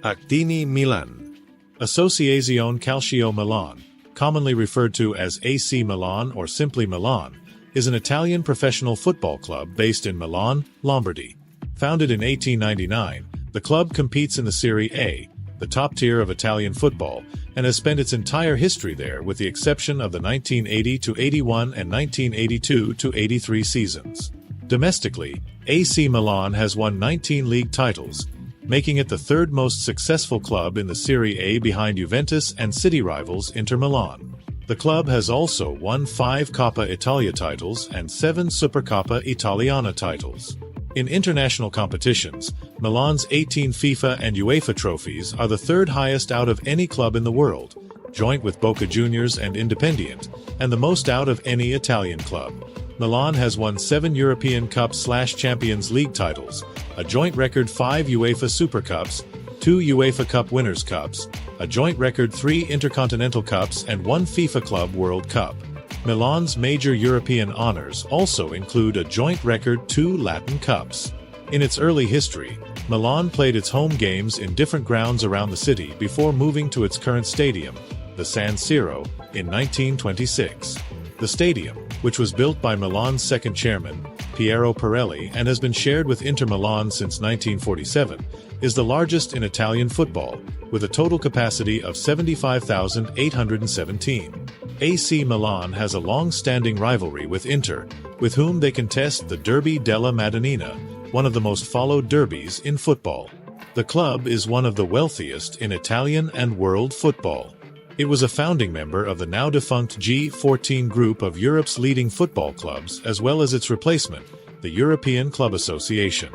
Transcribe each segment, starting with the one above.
Actini Milan. Associazione Calcio Milan, commonly referred to as AC Milan or simply Milan, is an Italian professional football club based in Milan, Lombardy. Founded in 1899, the club competes in the Serie A, the top tier of Italian football, and has spent its entire history there with the exception of the 1980-81 and 1982-83 seasons. Domestically, AC Milan has won 19 league titles, making it the third most successful club in the Serie A behind Juventus and city rivals Inter Milan. The club has also won 5 Coppa Italia titles and 7 Supercoppa Italiana titles. In international competitions, Milan's 18 FIFA and UEFA trophies are the third highest out of any club in the world, joint with Boca Juniors and Independiente, and the most out of any Italian club. Milan has won 7 European Cup/Champions League titles, a joint record 5 UEFA Super Cups, 2 UEFA Cup Winners' Cups, a joint record 3 Intercontinental Cups and 1 FIFA Club World Cup. Milan's major European honors also include a joint record 2 Latin Cups. In its early history, Milan played its home games in different grounds around the city before moving to its current stadium, the San Siro, in 1926. The stadium, which was built by Milan's second chairman, Piero Pirelli, and has been shared with Inter Milan since 1947, is the largest in Italian football, with a total capacity of 75,817. AC Milan has a long-standing rivalry with Inter, with whom they contest the Derby della Madonnina, one of the most followed derbies in football. The club is one of the wealthiest in Italian and world football. It was a founding member of the now-defunct G14 group of Europe's leading football clubs as well as its replacement, the European Club Association.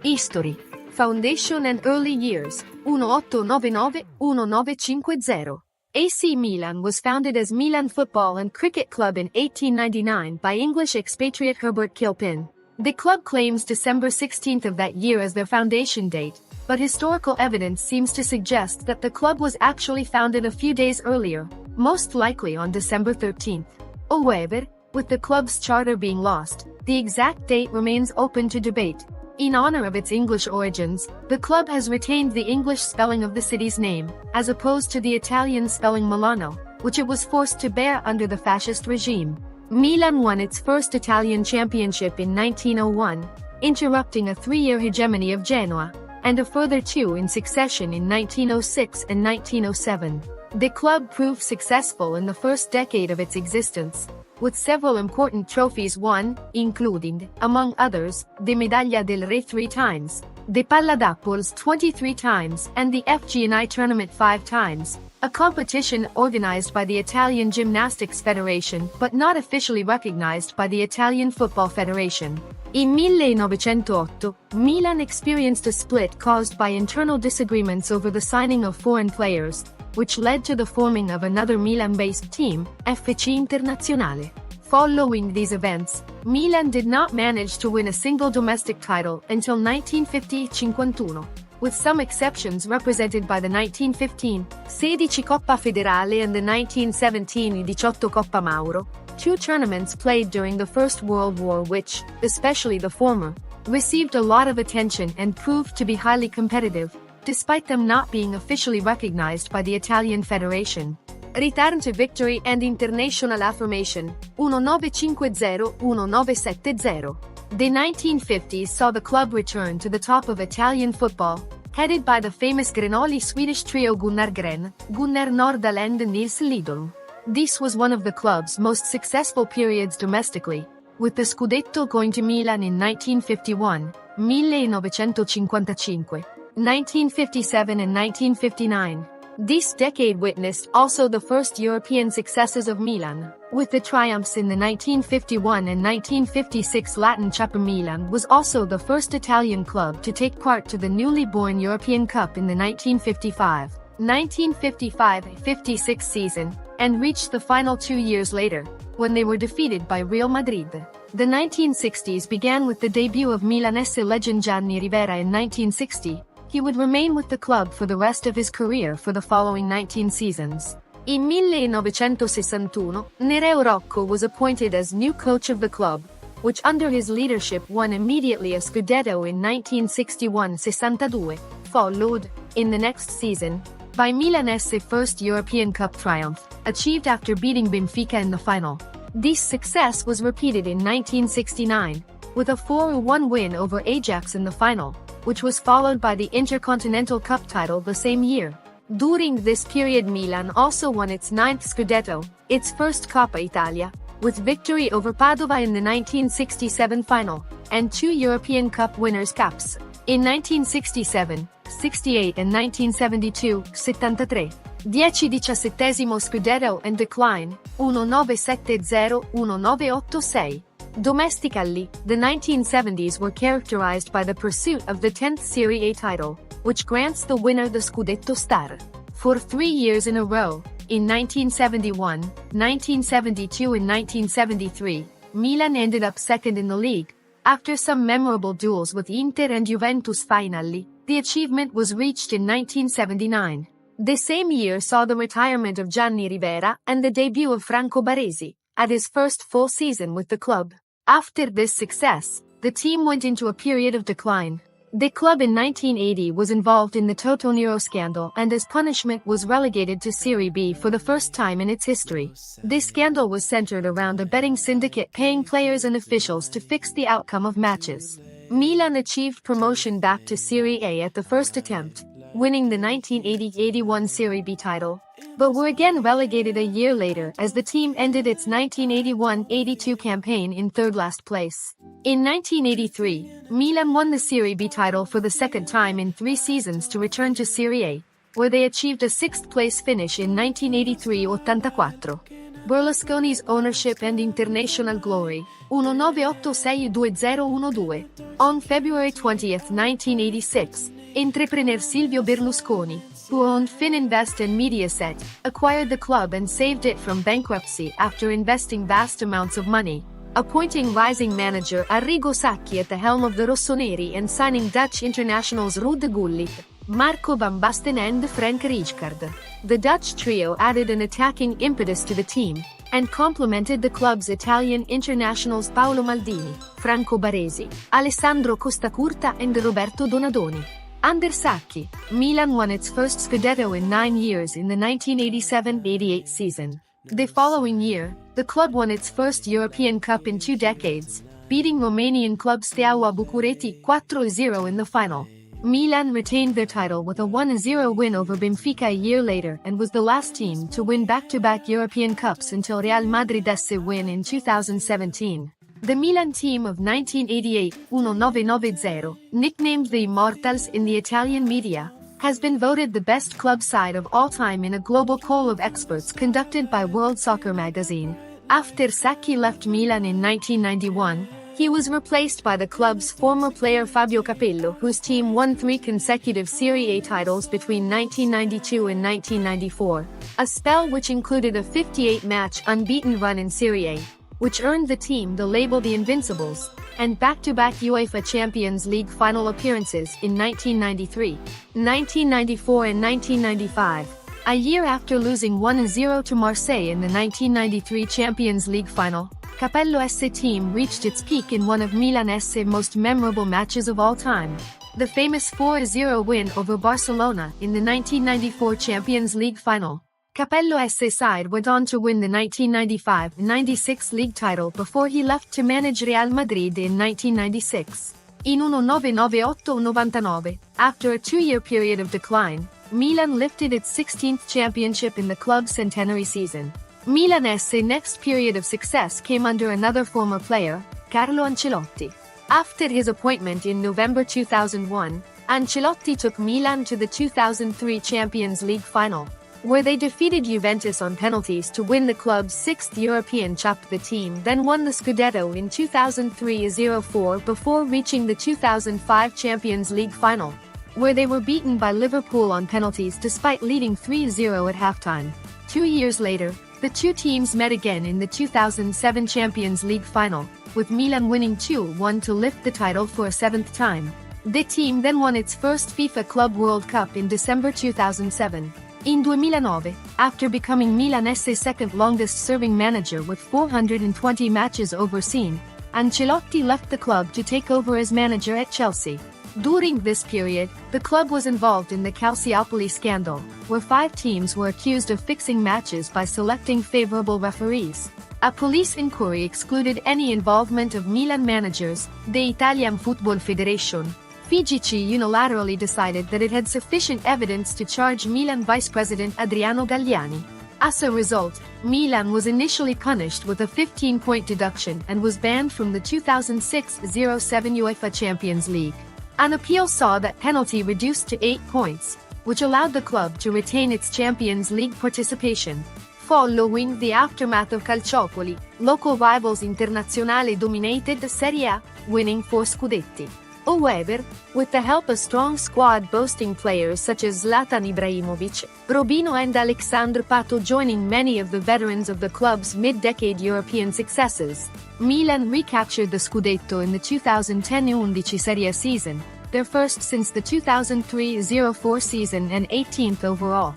History, Foundation and Early Years, 1899-1950. AC Milan was founded as Milan Football and Cricket Club in 1899 by English expatriate Herbert Kilpin. The club claims December 16th of that year as their foundation date, but historical evidence seems to suggest that the club was actually founded a few days earlier, most likely on December 13th. However, with the club's charter being lost, the exact date remains open to debate. In honor of its English origins, the club has retained the English spelling of the city's name, as opposed to the Italian spelling Milano, which it was forced to bear under the fascist regime. Milan won its first Italian championship in 1901, interrupting a 3-year hegemony of Genoa, and a further 2 in succession in 1906 and 1907. The club proved successful in the first decade of its existence, with several important trophies won, including, among others, the Medaglia del Re 3 times, the Palla d'Apples 23 times, and the FGNI tournament 5 times, a competition organized by the Italian Gymnastics Federation but not officially recognized by the Italian Football Federation. In 1908, Milan experienced a split caused by internal disagreements over the signing of foreign players, which led to the forming of another Milan-based team, FC Internazionale. Following these events, Milan did not manage to win a single domestic title until 1950-51, with some exceptions represented by the 1915 16 Coppa Federale and the 1917 18 Coppa Mauro, 2 tournaments played during the First World War which, especially the former, received a lot of attention and proved to be highly competitive, despite them not being officially recognized by the Italian Federation. Return to victory and international affirmation, 1950-1970. The 1950s saw the club return to the top of Italian football, headed by the famous Grenoli Swedish trio Gunnar Gren, Gunnar Nordahl and Nils Lidholm. This was one of the club's most successful periods domestically, with the Scudetto going to Milan in 1951, 1955, 1957 and 1959. This decade witnessed also the first European successes of Milan, with the triumphs in the 1951 and 1956 Latin Cup. Milan was also the first Italian club to take part to the newly born European Cup in the 1955-56 season, and reached the final 2 years later, when they were defeated by Real Madrid. The 1960s began with the debut of Milanese legend Gianni Rivera in 1960. He would remain with the club for the rest of his career for the following 19 seasons. In 1961, Nereo Rocco was appointed as new coach of the club, which under his leadership won immediately a Scudetto in 1961-62, followed in the next season, by Milan's first European Cup triumph, achieved after beating Benfica in the final. This success was repeated in 1969, with a 4-1 win over Ajax in the final, which was followed by the Intercontinental Cup title the same year. During this period Milan also won its 9th Scudetto, its first Coppa Italia, with victory over Padova in the 1967 final, and 2 European Cup Winners' Cups, in 1967, 68 and 1972, 73. 10-17 Scudetto and decline, 1970-1986. Domestically, the 1970s were characterized by the pursuit of the 10th SerieA title, which grants the winner the Scudetto star. For 3 years in a row, in 1971, 1972 and 1973, Milan ended up second in the league. After some memorable duels with Inter and Juventus finally, the achievement was reached in 1979. The same year saw the retirement of Gianni Rivera and the debut of Franco Baresi, at his first full season with the club. After this success, the team went into a period of decline. The club in 1980 was involved in the Toto Nero scandal and as punishment was relegated to Serie B for the first time in its history. This scandal was centered around a betting syndicate paying players and officials to fix the outcome of matches. Milan achieved promotion back to Serie A at the first attempt, winning the 1980-81 Serie B title, but were again relegated a year later as the team ended its 1981-82 campaign in third-last place. In 1983, Milan won the Serie B title for the second time in 3 seasons to return to Serie A, where they achieved a 6th-place finish in 1983-84. Berlusconi's ownership and international glory, 1986-2012. On February 20, 1986, entrepreneur Silvio Berlusconi, who owned Fininvest and Mediaset, acquired the club and saved it from bankruptcy after investing vast amounts of money, appointing rising manager Arrigo Sacchi at the helm of the Rossoneri and signing Dutch internationals Ruud Gullit, Marco van Basten and Frank Rijkaard. The Dutch trio added an attacking impetus to the team, and complemented the club's Italian internationals Paolo Maldini, Franco Baresi, Alessandro Costacurta and Roberto Donadoni. Under Sacchi, Milan won its first Scudetto in 9 years in the 1987-88 season. The following year, the club won its first European Cup in 2 decades, beating Romanian club Steaua Bucuresti 4-0 in the final. Milan retained their title with a 1-0 win over Benfica a year later and was the last team to win back-to-back European Cups until Real Madrid's win in 2017. The Milan team of 1988-1990, nicknamed the Immortals in the Italian media, has been voted the best club side of all time in a global poll of experts conducted by World Soccer magazine. After Sacchi left Milan in 1991, he was replaced by the club's former player Fabio Capello, whose team won 3 consecutive Serie A titles between 1992 and 1994, a spell which included a 58-match unbeaten run in Serie A, which earned the team the label the Invincibles, and back-to-back UEFA Champions League final appearances in 1993, 1994 and 1995. A year after losing 1-0 to Marseille in the 1993 Champions League final, Capello's team reached its peak in one of Milan's most memorable matches of all time, the famous 4-0 win over Barcelona in the 1994 Champions League final. Capello's side went on to win the 1995-96 league title before he left to manage Real Madrid in 1996. In 1998-99, after a 2-year period of decline, Milan lifted its 16th championship in the club's centenary season. Milan's next period of success came under another former player, Carlo Ancelotti. After his appointment in November 2001, Ancelotti took Milan to the 2003 Champions League final, where they defeated Juventus on penalties to win the club's 6th European Cup. The team then won the Scudetto in 2003-04 before reaching the 2005 Champions League final, where they were beaten by Liverpool on penalties despite leading 3-0 at halftime. 2 years later, the two teams met again in the 2007 Champions League final, with Milan winning 2-1 to lift the title for a 7th time. The team then won its first FIFA Club World Cup in December 2007. In 2009, after becoming Milan's second longest-serving manager with 420 matches overseen, Ancelotti left the club to take over as manager at Chelsea. During this period, the club was involved in the Calciopoli scandal, where 5 teams were accused of fixing matches by selecting favorable referees. A police inquiry excluded any involvement of Milan managers. The Italian Football Federation, FIGC, unilaterally decided that it had sufficient evidence to charge Milan vice president Adriano Galliani. As a result, Milan was initially punished with a 15-point deduction and was banned from the 2006-07 UEFA Champions League. An appeal saw that penalty reduced to 8 points, which allowed the club to retain its Champions League participation. Following the aftermath of Calciopoli, local rivals Internazionale dominated the Serie A, winning 4 scudetti. However, with the help of strong squad boasting players such as Zlatan Ibrahimovic, Robinho and Alexandre Pato joining many of the veterans of the club's mid-decade European successes, Milan recaptured the Scudetto in the 2010-11 Serie A season, their first since the 2003-04 season and 18th overall.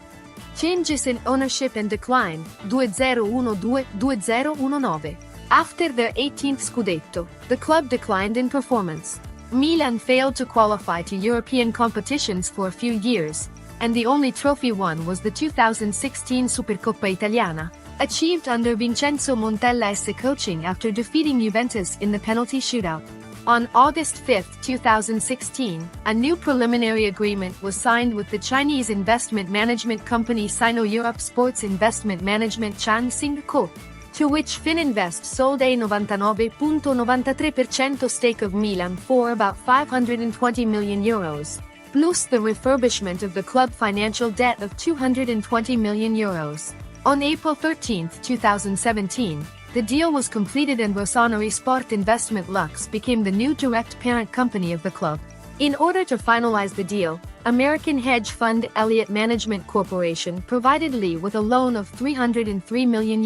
Changes in ownership and decline, 2012-2019. After their 18th Scudetto, the club declined in performance. Milan failed to qualify to European competitions for a few years, and the only trophy won was the 2016 Supercoppa Italiana, achieved under Vincenzo Montella's coaching after defeating Juventus in the penalty shootout. On August 5, 2016, a new preliminary agreement was signed with the Chinese investment management company Sino-Europe Sports Investment Management Chansing Co., to which Fininvest sold a 99.93% stake of Milan for about €520 million, plus the refurbishment of the club financial debt of €220 million. On April 13, 2017, the deal was completed and Rossoneri Sport Investment Lux became the new direct parent company of the club. In order to finalize the deal, American hedge fund Elliott Management Corporation provided Lee with a loan of €303 million,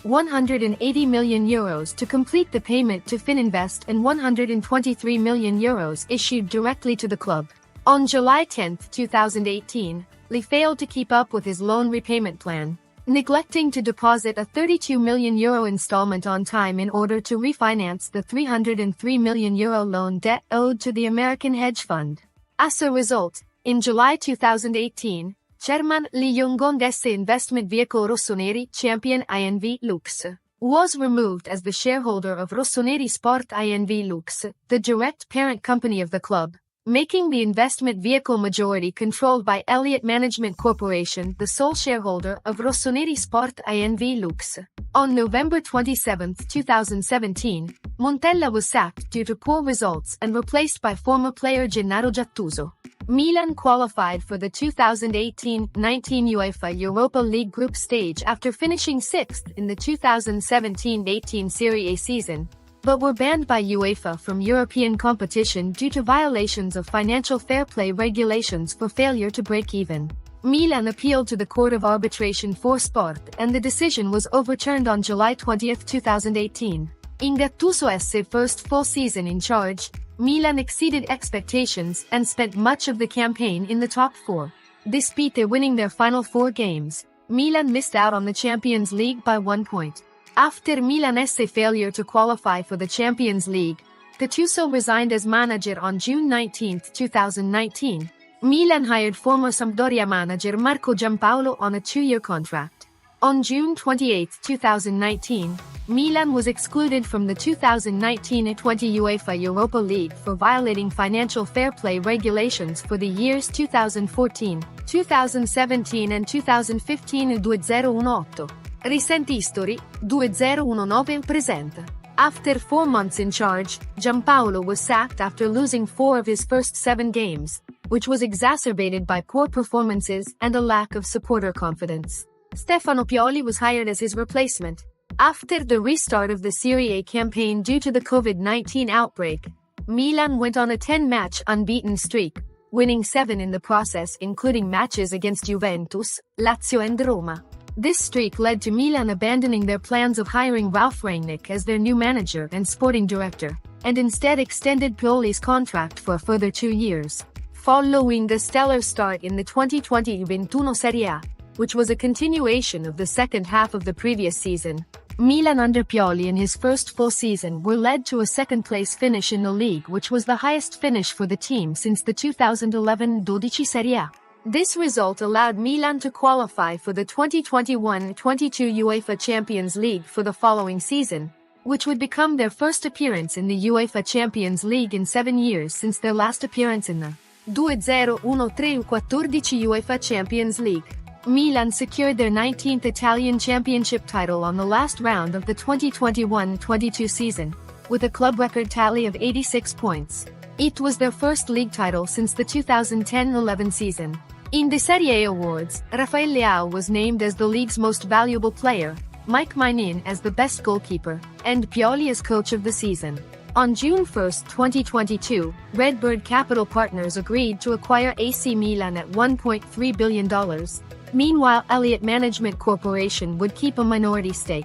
€180 million to complete the payment to Fininvest and €123 million issued directly to the club. On July 10, 2018, Lee failed to keep up with his loan repayment plan, neglecting to deposit a €32 million installment on time in order to refinance the €303 million loan debt owed to the American hedge fund. As a result, in July 2018, Chairman Lee Yong-gong's investment vehicle Rossoneri Champion INV Lux was removed as the shareholder of Rossoneri Sport INV Lux, the direct parent company of the club, making the investment vehicle majority controlled by Elliott Management Corporation the sole shareholder of Rossoneri Sport INV Lux. On November 27, 2017, Montella was sacked due to poor results and replaced by former player Gennaro Gattuso. Milan qualified for the 2018-19 UEFA Europa League group stage after finishing 6th in the 2017-18 SerieA season, but were banned by UEFA from European competition due to violations of financial fair play regulations for failure to break even. Milan appealed to the Court of Arbitration for Sport and the decision was overturned on July 20, 2018. In Gattuso's first full season in charge, Milan exceeded expectations and spent much of the campaign in the top 4. Despite winning their final 4 games, Milan missed out on the Champions League by 1 point. After Milan's failure to qualify for the Champions League, Gattuso resigned as manager on June 19, 2019. Milan hired former Sampdoria manager Marco Giampaolo on a 2-year contract. On June 28, 2019, Milan was excluded from the 2019-20 UEFA Europa League for violating financial fair play regulations for the years 2014, 2017 and 2015-2018. Recent history, 2019 present. After 4 months in charge, Giampaolo was sacked after losing 4 of his first 7 games, which was exacerbated by poor performances and a lack of supporter confidence. Stefano Pioli was hired as his replacement. After the restart of the SerieA campaign due to the COVID-19 outbreak, Milan went on a 10-match unbeaten streak, winning 7 in the process including matches against Juventus, Lazio and Roma. This streak led to Milan abandoning their plans of hiring Ralf Rangnick as their new manager and sporting director, and instead extended Pioli's contract for a further 2 years. Following the stellar start in the 2020-21 Serie A, which was a continuation of the second half of the previous season, Milan under Pioli in his first full season were led to a second-place finish in the league, which was the highest finish for the team since the 2011-12 SerieA. This result allowed Milan to qualify for the 2021-22 UEFA Champions League for the following season, which would become their first appearance in the UEFA Champions League in 7 years since their last appearance in the 2013-14 UEFA Champions League. Milan secured their 19th Italian championship title on the last round of the 2021-22 season, with a club record tally of 86 points. It was their first league title since the 2010-11 season. In the SerieA awards, Rafael Leao was named as the league's most valuable player, Mike Maignan as the best goalkeeper, and Pioli as coach of the season. On June 1, 2022, Redbird Capital Partners agreed to acquire AC Milan at $1.3 billion. Meanwhile, Elliott Management Corporation would keep a minority stake.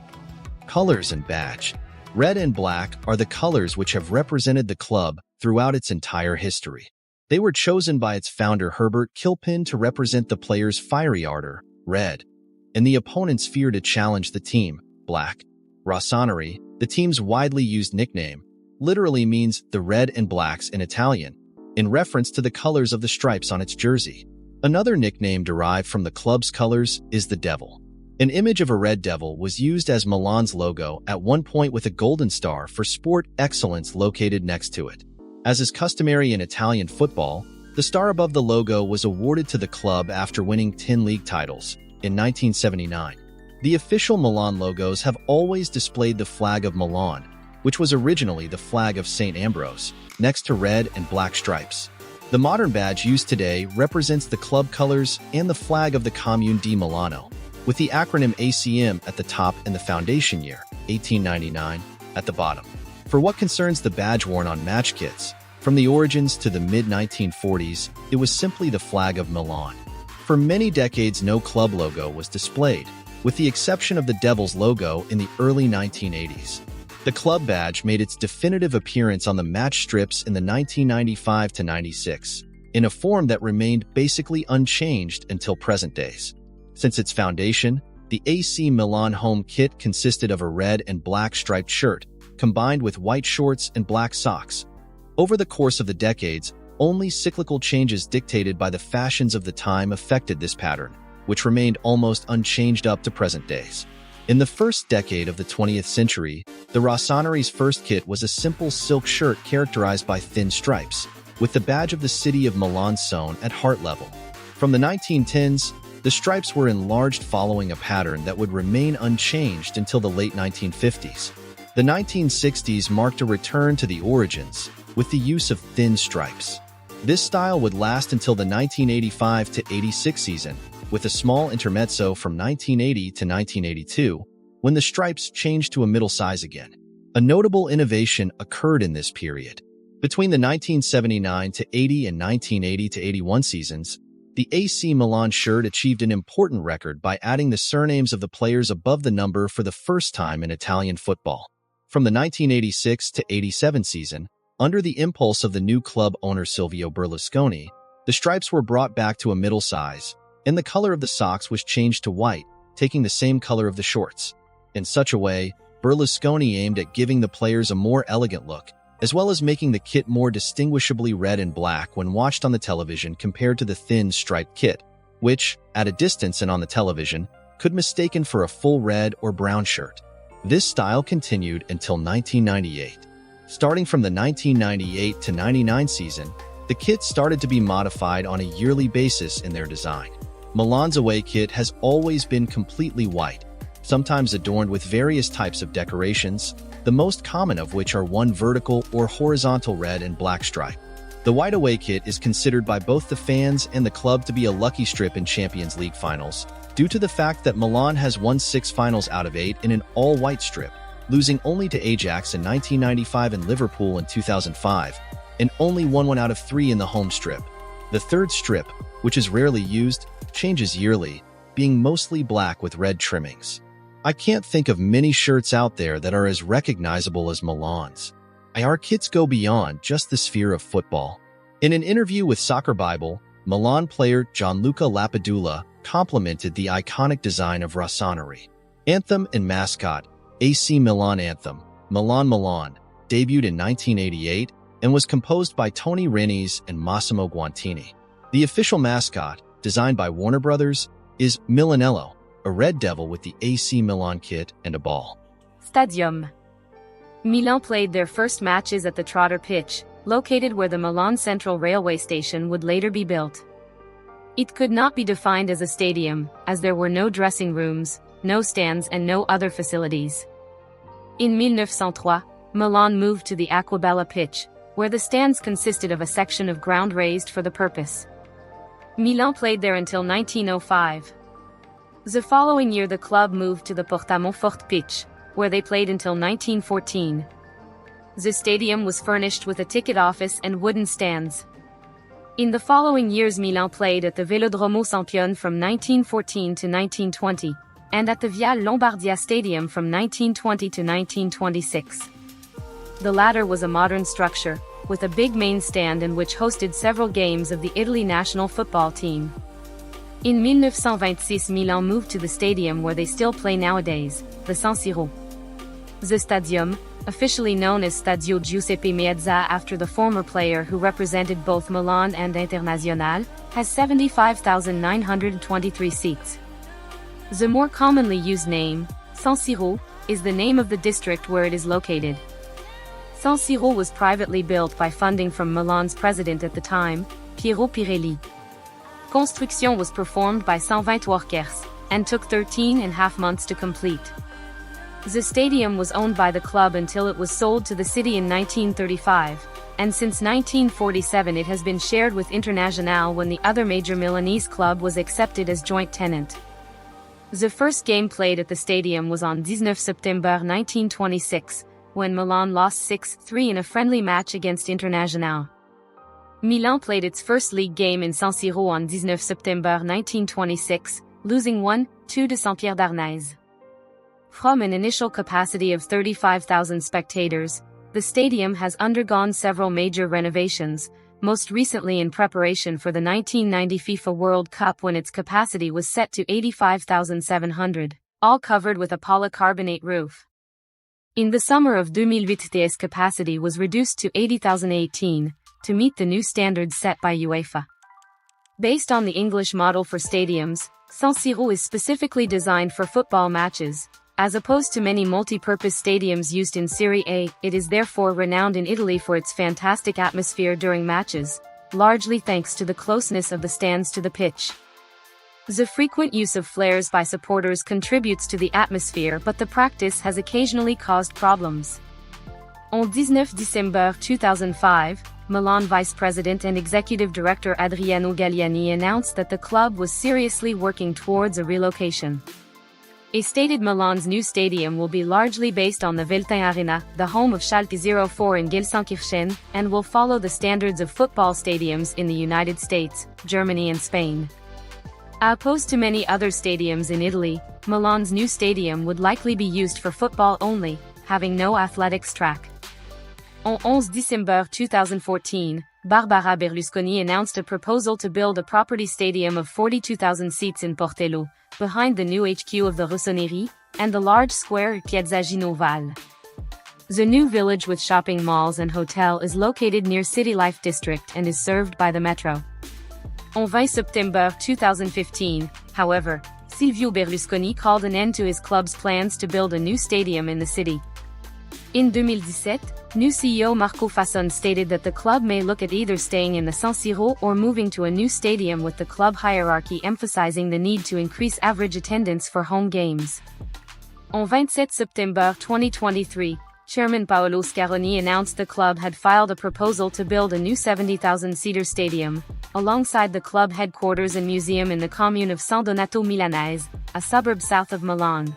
Colors and badge. Red and black are the colors which have represented the club throughout its entire history. They were chosen by its founder Herbert Kilpin to represent the players' fiery ardor, red, and the opponent's fear to challenge the team, black. Rossoneri, the team's widely used nickname, literally means the red and blacks in Italian, in reference to the colors of the stripes on its jersey. Another nickname derived from the club's colors is the devil. An image of a red devil was used as Milan's logo at one point, with a golden star for sport excellence located next to it. As is customary in Italian football, the star above the logo was awarded to the club after winning 10 league titles in 1979. The official Milan logos have always displayed the flag of Milan, which was originally the flag of St. Ambrose, next to red and black stripes. The modern badge used today represents the club colors and the flag of the Comune di Milano, with the acronym ACM at the top and the foundation year, 1899, at the bottom. For what concerns the badge worn on match kits, from the origins to the mid-1940s, it was simply the flag of Milan. For many decades, no club logo was displayed, with the exception of the Devil's logo in the early 1980s. The club badge made its definitive appearance on the match strips in the 1995-96, in a form that remained basically unchanged until present days. Since its foundation, the AC Milan home kit consisted of a red and black striped shirt, combined with white shorts and black socks. Over the course of the decades, only cyclical changes dictated by the fashions of the time affected this pattern, which remained almost unchanged up to present days. In the first decade of the 20th century, the Rossoneri's first kit was a simple silk shirt characterized by thin stripes, with the badge of the city of Milan sewn at heart level. From the 1910s, the stripes were enlarged following a pattern that would remain unchanged until the late 1950s. The 1960s marked a return to the origins, with the use of thin stripes. This style would last until the 1985-86 season, with a small intermezzo from 1980 to 1982, when the stripes changed to a middle size again. A notable innovation occurred in this period. Between the 1979-80 and 1980-81 seasons, the AC Milan shirt achieved an important record by adding the surnames of the players above the number for the first time in Italian football. From the 1986-87 season, under the impulse of the new club owner Silvio Berlusconi, the stripes were brought back to a middle size, and the color of the socks was changed to white, taking the same color of the shorts. In such a way, Berlusconi aimed at giving the players a more elegant look, as well as making the kit more distinguishably red and black when watched on the television compared to the thin striped kit, which, at a distance and on the television, could be mistaken for a full red or brown shirt. This style continued until 1998. Starting from the 1998-99 season, the kit started to be modified on a yearly basis in their design. Milan's away kit has always been completely white, sometimes adorned with various types of decorations, the most common of which are one vertical or horizontal red and black stripe. The white away kit is considered by both the fans and the club to be a lucky strip in Champions League finals, due to the fact that Milan has won 6 finals out of 8 in an all-white strip, losing only to Ajax in 1995 and Liverpool in 2005, and only won 1 out of 3 in the home strip. The third strip, which is rarely used, changes yearly, being mostly black with red trimmings. I can't think of many shirts out there that are as recognizable as Milan's. Our kits go beyond just the sphere of football. In an interview with Soccer Bible, Milan player Gianluca Lapadula complimented the iconic design of Rossoneri. Anthem and mascot. AC Milan Anthem, Milan Milan, debuted in 1988 and was composed by Tony Rennies and Massimo Guantini. The official mascot, designed by Warner Brothers, is Milanello, a red devil with the AC Milan kit and a ball. Stadium. Milan played their first matches at the Trotter Pitch, located where the Milan Central Railway Station would later be built. It could not be defined as a stadium, as there were no dressing rooms, no stands and no other facilities. In 1903, Milan moved to the Aquabella Pitch, where the stands consisted of a section of ground raised for the purpose. Milan played there until 1905. The following year the club moved to the Porta-Montfort Pitch, where they played until 1914. The stadium was furnished with a ticket office and wooden stands. In the following years Milan played at the Velodromo Sempione from 1914 to 1920, and at the Via Lombardia Stadium from 1920 to 1926. The latter was a modern structure, with a big main stand in which hosted several games of the Italy national football team. In 1926 Milan moved to the stadium where they still play nowadays, the San Siro. The Stadium, officially known as Stadio Giuseppe Meazza after the former player who represented both Milan and Internazionale, has 75,923 seats. The more commonly used name, San Siro, is the name of the district where it is located. San Siro was privately built by funding from Milan's president at the time, Piero Pirelli. Construction was performed by 120 workers, and took 13.5 months to complete. The stadium was owned by the club until it was sold to the city in 1935, and since 1947 it has been shared with Internazionale when the other major Milanese club was accepted as joint tenant. The first game played at the stadium was on 19 September 1926, when Milan lost 6-3 in a friendly match against Internazionale. Milan played its first league game in San Siro on 19 September 1926, losing 1-2 to Saint-Pierre d'Arnèze. From an initial capacity of 35,000 spectators, the stadium has undergone several major renovations, most recently in preparation for the 1990 FIFA World Cup when its capacity was set to 85,700, all covered with a polycarbonate roof. In the summer of 2008 its capacity was reduced to 80,018, to meet the new standards set by UEFA. Based on the English model for stadiums, San Siro is specifically designed for football matches. As opposed to many multi-purpose stadiums used in SerieA, it is therefore renowned in Italy for its fantastic atmosphere during matches, largely thanks to the closeness of the stands to the pitch. The frequent use of flares by supporters contributes to the atmosphere, but the practice has occasionally caused problems. On 19 December 2005, Milan Vice President and Executive Director Adriano Galliani announced that the club was seriously working towards a relocation. He stated Milan's new stadium will be largely based on the Veltin Arena, the home of Schalke 04 in Gelsenkirchen, and will follow the standards of football stadiums in the United States, Germany and Spain. Opposed to many other stadiums in Italy, Milan's new stadium would likely be used for football only, having no athletics track. On 11 December 2014, Barbara Berlusconi announced a proposal to build a property stadium of 42,000 seats in Portello, behind the new HQ of the Rossoneri, and the large square Piazza Ginoval. The new village with shopping malls and hotel is located near City Life District and is served by the metro. On 20 September 2015, however, Silvio Berlusconi called an end to his club's plans to build a new stadium in the city. In 2017, new CEO Marco Fasson stated that the club may look at either staying in the San Siro or moving to a new stadium, with the club hierarchy emphasizing the need to increase average attendance for home games. On 27 September 2023, Chairman Paolo Scaroni announced the club had filed a proposal to build a new 70,000-seater stadium, alongside the club headquarters and museum in the commune of San Donato Milanese, a suburb south of Milan.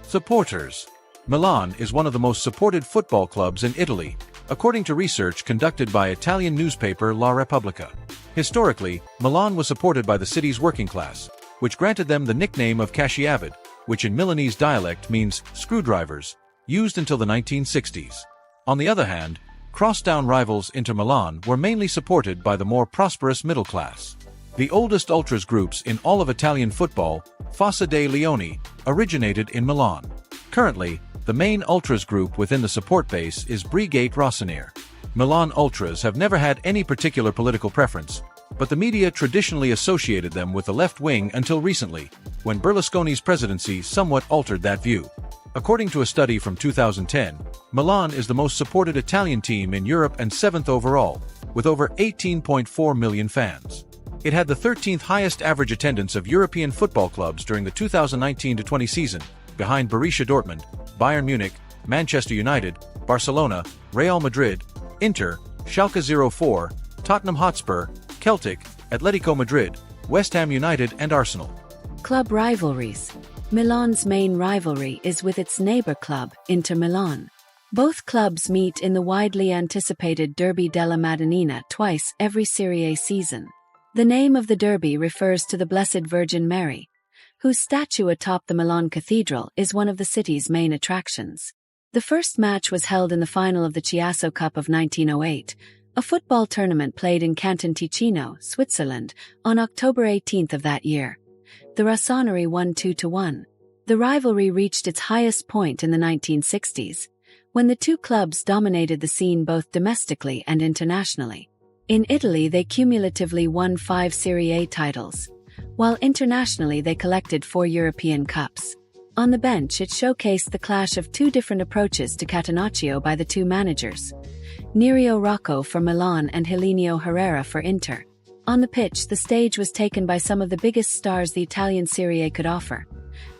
Supporters. Milan is one of the most supported football clubs in Italy, according to research conducted by Italian newspaper La Repubblica. Historically, Milan was supported by the city's working class, which granted them the nickname of Casciavid, which in Milanese dialect means screwdrivers, used until the 1960s. On the other hand, crosstown rivals Inter Milan were mainly supported by the more prosperous middle class. The oldest ultras groups in all of Italian football, Fossa dei Leoni, originated in Milan. Currently, the main ultras group within the support base is Brigate Rossoneri. Milan ultras have never had any particular political preference, but the media traditionally associated them with the left wing until recently, when Berlusconi's presidency somewhat altered that view. According to a study from 2010, Milan is the most supported Italian team in Europe and 7th overall, with over 18.4 million fans. It had the 13th highest average attendance of European football clubs during the 2019-20 season, behind Borussia Dortmund, Bayern Munich, Manchester United, Barcelona, Real Madrid, Inter, Schalke 04, Tottenham Hotspur, Celtic, Atletico Madrid, West Ham United and Arsenal. Club rivalries. Milan's main rivalry is with its neighbor club, Inter Milan. Both clubs meet in the widely anticipated Derby della Madonnina twice every SerieA season. The name of the derby refers to the Blessed Virgin Mary, whose statue atop the Milan Cathedral is one of the city's main attractions. The first match was held in the final of the Chiasso Cup of 1908, a football tournament played in Canton Ticino, Switzerland, on October 18th of that year. The Rossoneri won 2-1. The rivalry reached its highest point in the 1960s, when the two clubs dominated the scene both domestically and internationally. In Italy they cumulatively won 5 SerieA titles, while internationally they collected 4 European Cups. On the bench it showcased the clash of two different approaches to Catenaccio by the two managers, Nerio Rocco for Milan and Helenio Herrera for Inter. On the pitch the stage was taken by some of the biggest stars the Italian SerieA could offer.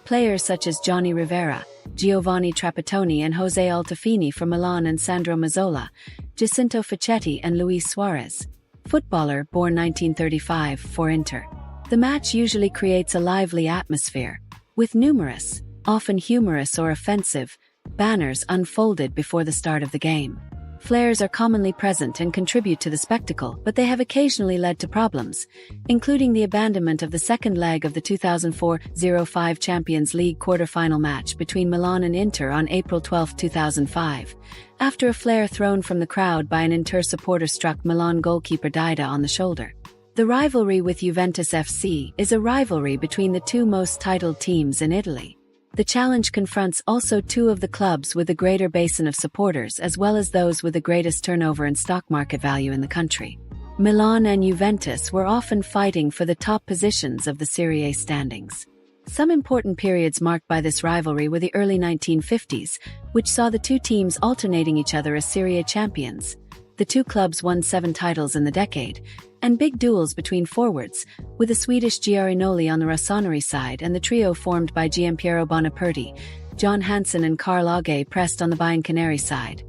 Players such as Johnny Rivera, Giovanni Trapattoni and Jose Altafini for Milan and Sandro Mazzola, Jacinto Facchetti and Luis Suarez. Footballer born 1935 for Inter. The match usually creates a lively atmosphere, with numerous, often humorous or offensive, banners unfolded before the start of the game. Flares are commonly present and contribute to the spectacle, but they have occasionally led to problems, including the abandonment of the second leg of the 2004-05 Champions League quarter-final match between Milan and Inter on April 12, 2005, after a flare thrown from the crowd by an Inter supporter struck Milan goalkeeper Dida on the shoulder. The rivalry with Juventus FC is a rivalry between the two most titled teams in Italy. The challenge confronts also two of the clubs with the greater basin of supporters as well as those with the greatest turnover and stock market value in the country. Milan and Juventus were often fighting for the top positions of the SerieA standings. Some important periods marked by this rivalry were the early 1950s, which saw the two teams alternating each other as SerieA champions. The two clubs won 7 titles in the decade, and big duels between forwards, with the Swedish Giarinoli on the Rossoneri side and the trio formed by Giampiero Bonaperti, John Hansen and Carl Auge pressed on the Bianconeri side.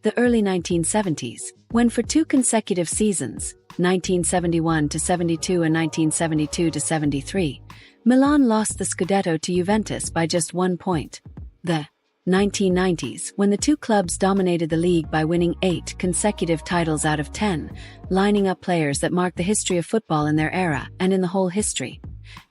The early 1970s, when for 2 consecutive seasons, 1971-72 and 1972-73, Milan lost the Scudetto to Juventus by just 1 point. The 1990s, when the two clubs dominated the league by winning 8 consecutive titles out of 10, lining up players that marked the history of football in their era and in the whole history.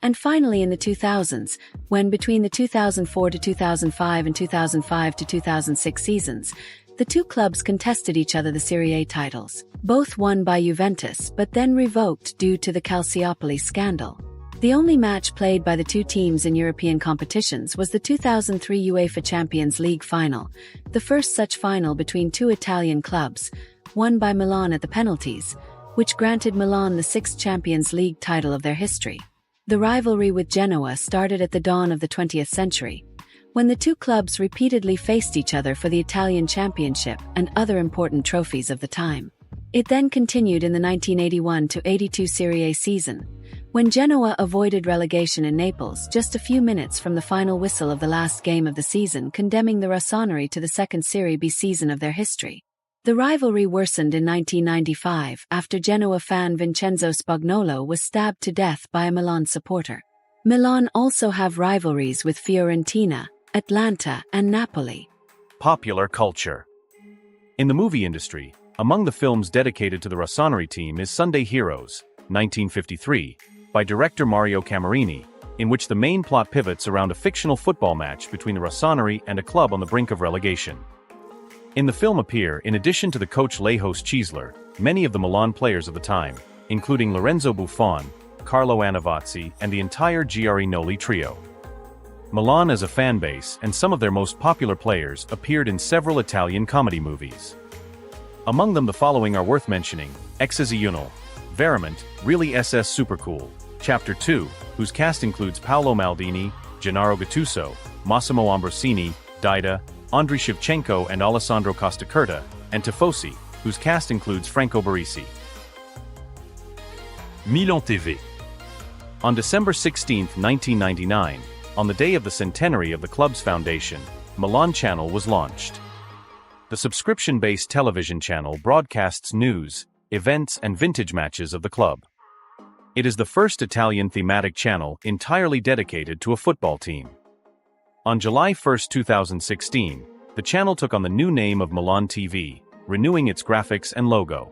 And finally in the 2000s, when between the 2004-2005 and 2005-2006 seasons, the two clubs contested each other the SerieA titles, both won by Juventus but then revoked due to the Calciopoli scandal. The only match played by the two teams in European competitions was the 2003 UEFA Champions League final, the first such final between two Italian clubs, won by Milan at the penalties, which granted Milan the 6th Champions League title of their history. The rivalry with Genoa started at the dawn of the 20th century, when the two clubs repeatedly faced each other for the Italian Championship and other important trophies of the time. It then continued in the 1981-82 SerieA season, when Genoa avoided relegation in Naples just a few minutes from the final whistle of the last game of the season, condemning the Rossoneri to the second Serie B season of their history. The rivalry worsened in 1995 after Genoa fan Vincenzo Spagnolo was stabbed to death by a Milan supporter. Milan also have rivalries with Fiorentina, Atlanta, and Napoli. Popular culture. In the movie industry, among the films dedicated to the Rossoneri team is Sunday Heroes, 1953, by director Mario Camerini, in which the main plot pivots around a fictional football match between the Rossoneri and a club on the brink of relegation. In the film appear, in addition to the coach Lejos Chiesler, many of the Milan players of the time, including Lorenzo Buffon, Carlo Anavazzi, and the entire Giarinoli trio. Milan as a fan base and some of their most popular players appeared in several Italian comedy movies. Among them the following are worth mentioning: Executional, Verament, Really SS Supercool, Chapter 2, whose cast includes Paolo Maldini, Gennaro Gattuso, Massimo Ambrosini, Dida, Andriy Shevchenko and Alessandro Costacurta, and Tifosi, whose cast includes Franco Barisi. Milan TV. On December 16, 1999, on the day of the centenary of the club's foundation, Milan Channel was launched. The subscription-based television channel broadcasts news, events and vintage matches of the club. It is the first Italian thematic channel entirely dedicated to a football team. On July 1, 2016, the channel took on the new name of Milan TV, renewing its graphics and logo.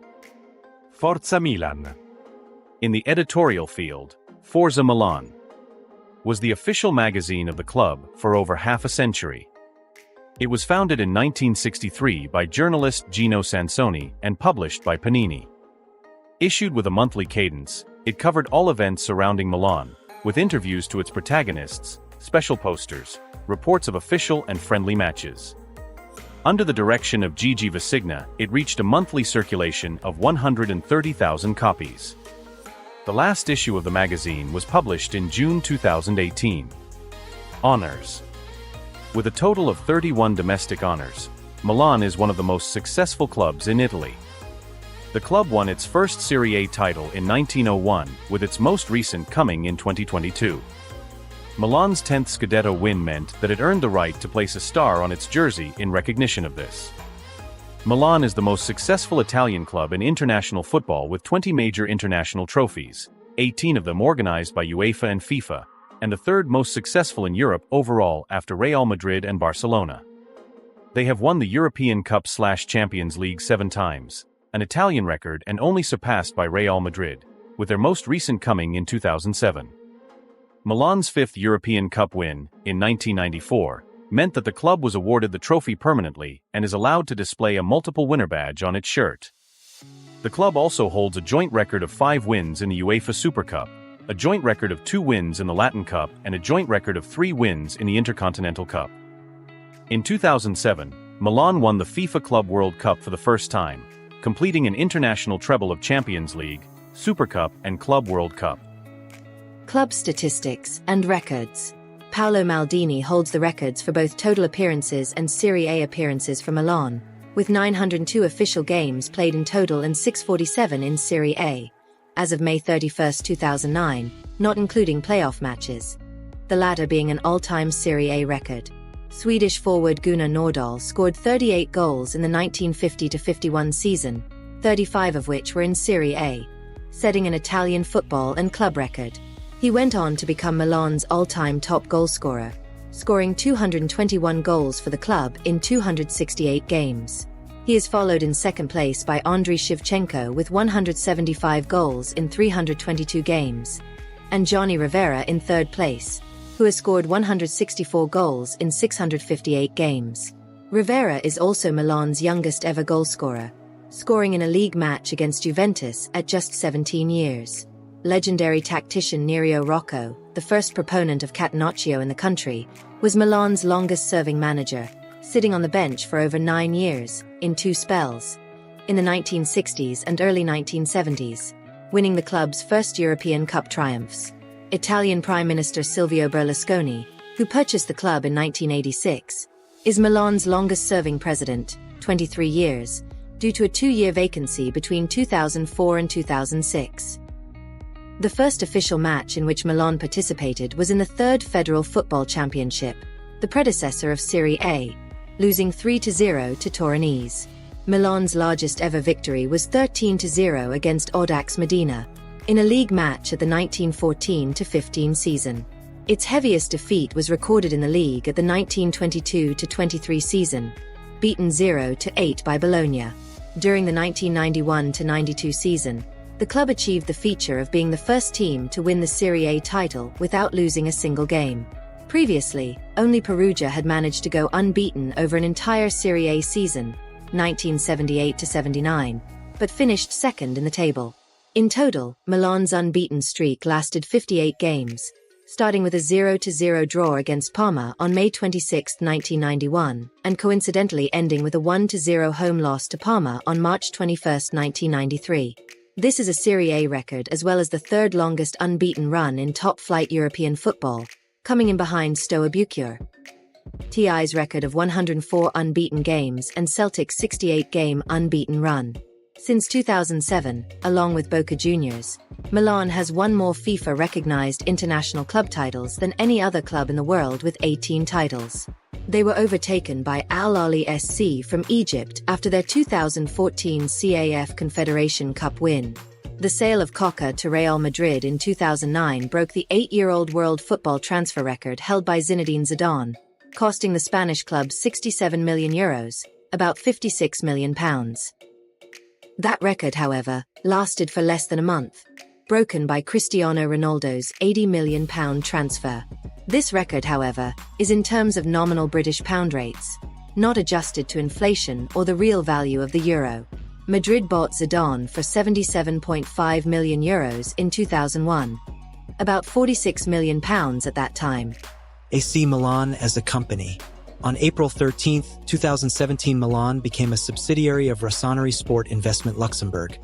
Forza Milan. In the editorial field, Forza Milan was the official magazine of the club for over half a century. It was founded in 1963 by journalist Gino Sansoni and published by Panini. Issued with a monthly cadence, it covered all events surrounding Milan, with interviews to its protagonists, special posters, reports of official and friendly matches. Under the direction of Gigi Visigna, it reached a monthly circulation of 130,000 copies. The last issue of the magazine was published in June 2018. Honors. With a total of 31 domestic honors, Milan is one of the most successful clubs in Italy. The club won its first SerieA title in 1901, with its most recent coming in 2022. Milan's 10th Scudetto win meant that it earned the right to place a star on its jersey in recognition of this. Milan is the most successful Italian club in international football with 20 major international trophies, 18 of them organized by UEFA and FIFA, and the third most successful in Europe overall after Real Madrid and Barcelona. They have won the European Cup/Champions League 7 times, an Italian record and only surpassed by Real Madrid, with their most recent coming in 2007. Milan's 5th European Cup win, in 1994, meant that the club was awarded the trophy permanently and is allowed to display a multiple winner badge on its shirt. The club also holds a joint record of 5 wins in the UEFA Super Cup, a joint record of 2 wins in the Latin Cup and a joint record of 3 wins in the Intercontinental Cup. In 2007, Milan won the FIFA Club World Cup for the first time, completing an international treble of Champions League, Super Cup and Club World Cup. Club statistics and records. Paolo Maldini holds the records for both total appearances and Serie A appearances for Milan, with 902 official games played in total and 647 in Serie A, as of May 31, 2009, not including playoff matches, the latter being an all-time Serie A record. Swedish forward Gunnar Nordahl scored 38 goals in the 1950-51 season, 35 of which were in Serie A, setting an Italian football and club record. He went on to become Milan's all-time top goalscorer, scoring 221 goals for the club in 268 games. He is followed in second place by Andriy Shevchenko with 175 goals in 322 games, and Johnny Rivera in third place, who has scored 164 goals in 658 games. Rivera is also Milan's youngest ever goalscorer, scoring in a league match against Juventus at just 17 years. Legendary tactician Nerio Rocco, the first proponent of Catenaccio in the country, was Milan's longest-serving manager, sitting on the bench for over 9 years, in 2 spells, in the 1960s and early 1970s, winning the club's first European Cup triumphs. Italian Prime Minister Silvio Berlusconi, who purchased the club in 1986, is Milan's longest-serving president, 23 years, due to a 2-year vacancy between 2004 and 2006. The first official match in which Milan participated was in the 3rd Federal Football Championship, the predecessor of Serie A, losing 3-0 to Torinese. Milan's largest ever victory was 13-0 against Audax Medina, in a league match at the 1914-15 season. Its heaviest defeat was recorded in the league at the 1922-23 season, beaten 0-8 by Bologna. During the 1991-92 season, the club achieved the feature of being the first team to win the Serie A title without losing a single game. Previously, only Perugia had managed to go unbeaten over an entire Serie A season, 1978-79, but finished second in the table. In total, Milan's unbeaten streak lasted 58 games, starting with a 0-0 draw against Parma on May 26, 1991, and coincidentally ending with a 1-0 home loss to Parma on March 21, 1993. This is a Serie A record as well as the third longest unbeaten run in top-flight European football, coming in behind Steaua Bucure. TI's record of 104 unbeaten games and Celtic's 68-game unbeaten run. Since 2007, along with Boca Juniors, Milan has won more FIFA-recognized international club titles than any other club in the world with 18 titles. They were overtaken by Al Ahly SC from Egypt after their 2014 CAF Confederation Cup win. The sale of Coca to Real Madrid in 2009 broke the 8-year-old world football transfer record held by Zinedine Zidane, costing the Spanish club €67 million, about £56 million. That record, however, lasted for less than a month, broken by Cristiano Ronaldo's £80 million transfer. This record, however, is in terms of nominal British pound rates, not adjusted to inflation or the real value of the euro. Madrid bought Zidane for €77.5 million in 2001, about £46 million at that time. AC Milan as a company. On April 13, 2017, Milan became a subsidiary of Rossoneri Sport Investment Luxembourg,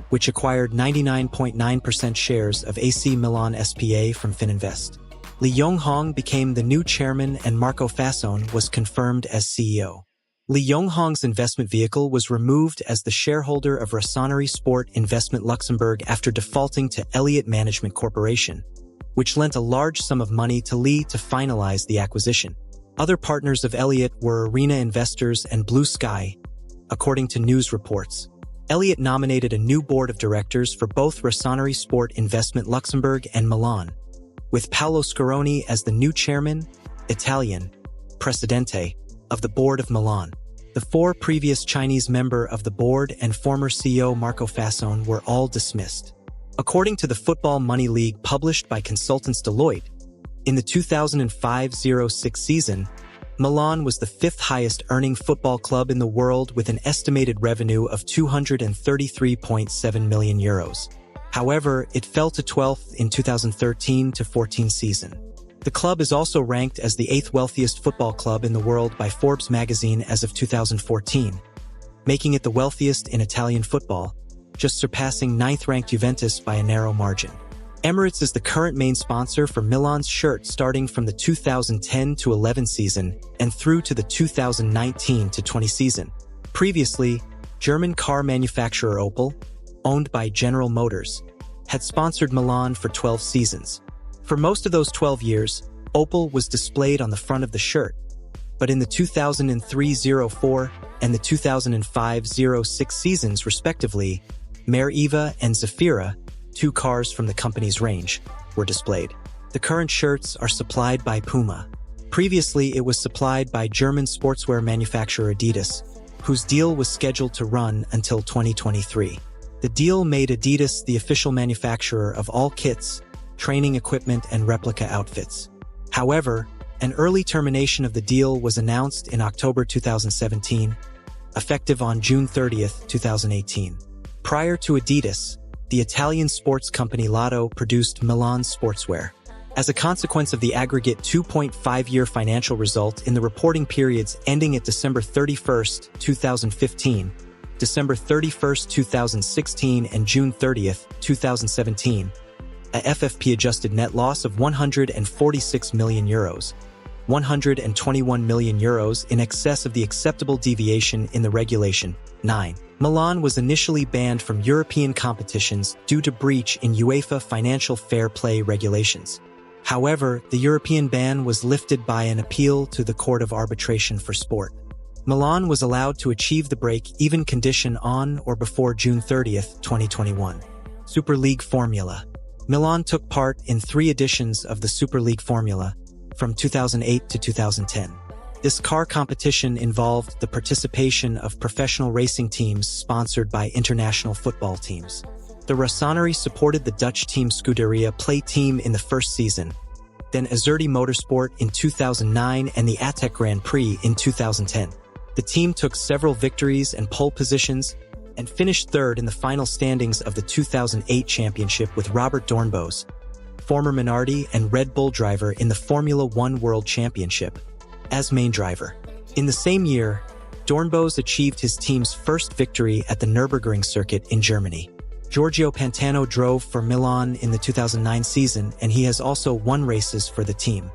which acquired 99.9% shares of AC Milan SPA from Fininvest. Li Yonghong became the new chairman and Marco Fasson was confirmed as CEO. Li Yonghong's investment vehicle was removed as the shareholder of Rossoneri Sport Investment Luxembourg after defaulting to Elliott Management Corporation, which lent a large sum of money to Li to finalize the acquisition. Other partners of Elliott were Arena Investors and Blue Sky, according to news reports. Elliott nominated a new board of directors for both Rossoneri Sport Investment Luxembourg and Milan, with Paolo Scaroni as the new chairman, Italian, Presidente, of the board of Milan. The 4 previous Chinese members of the board and former CEO Marco Fasson were all dismissed. According to the Football Money League published by consultants Deloitte, in the 2005-06 season, Milan was the 5th highest earning football club in the world with an estimated revenue of €233.7 million. However, it fell to 12th in 2013-14 season. The club is also ranked as the 8th wealthiest football club in the world by Forbes magazine as of 2014, making it the wealthiest in Italian football, just surpassing 9th-ranked Juventus by a narrow margin. Emirates is the current main sponsor for Milan's shirt starting from the 2010-11 season and through to the 2019-20 season. Previously, German car manufacturer Opel, owned by General Motors, had sponsored Milan for 12 seasons. For most of those 12 years, Opel was displayed on the front of the shirt, but in the 2003-04 and the 2005-06 seasons respectively, Meriva and Zafira, 2 cars from the company's range, were displayed. The current shirts are supplied by Puma. Previously, it was supplied by German sportswear manufacturer Adidas, whose deal was scheduled to run until 2023. The deal made Adidas the official manufacturer of all kits, training equipment, and replica outfits. However, an early termination of the deal was announced in October 2017, effective on June 30, 2018. Prior to Adidas, the Italian sports company Lotto produced Milan sportswear. As a consequence of the aggregate 2.5-year financial result in the reporting periods ending at December 31, 2015, December 31, 2016, and June 30, 2017, a FFP-adjusted net loss of €146 million, €121 million in excess of the acceptable deviation in the Regulation 9. Milan was initially banned from European competitions due to breach in UEFA financial fair play regulations. However, the European ban was lifted by an appeal to the Court of Arbitration for Sport. Milan was allowed to achieve the break-even condition on or before June 30, 2021. Superleague Formula. Milan took part in 3 editions of the Superleague Formula, from 2008 to 2010. This car competition involved the participation of professional racing teams sponsored by international football teams. The Rossoneri supported the Dutch team Scuderia Play team in the first season, then Azerty Motorsport in 2009 and the ATEC Grand Prix in 2010. The team took several victories and pole positions and finished 3rd in the final standings of the 2008 championship with Robert Dornbos, former Minardi and Red Bull driver in the Formula One World Championship, as main driver. In the same year, Dornbos achieved his team's first victory at the Nürburgring circuit in Germany. Giorgio Pantano drove for Milan in the 2009 season, and he has also won races for the team.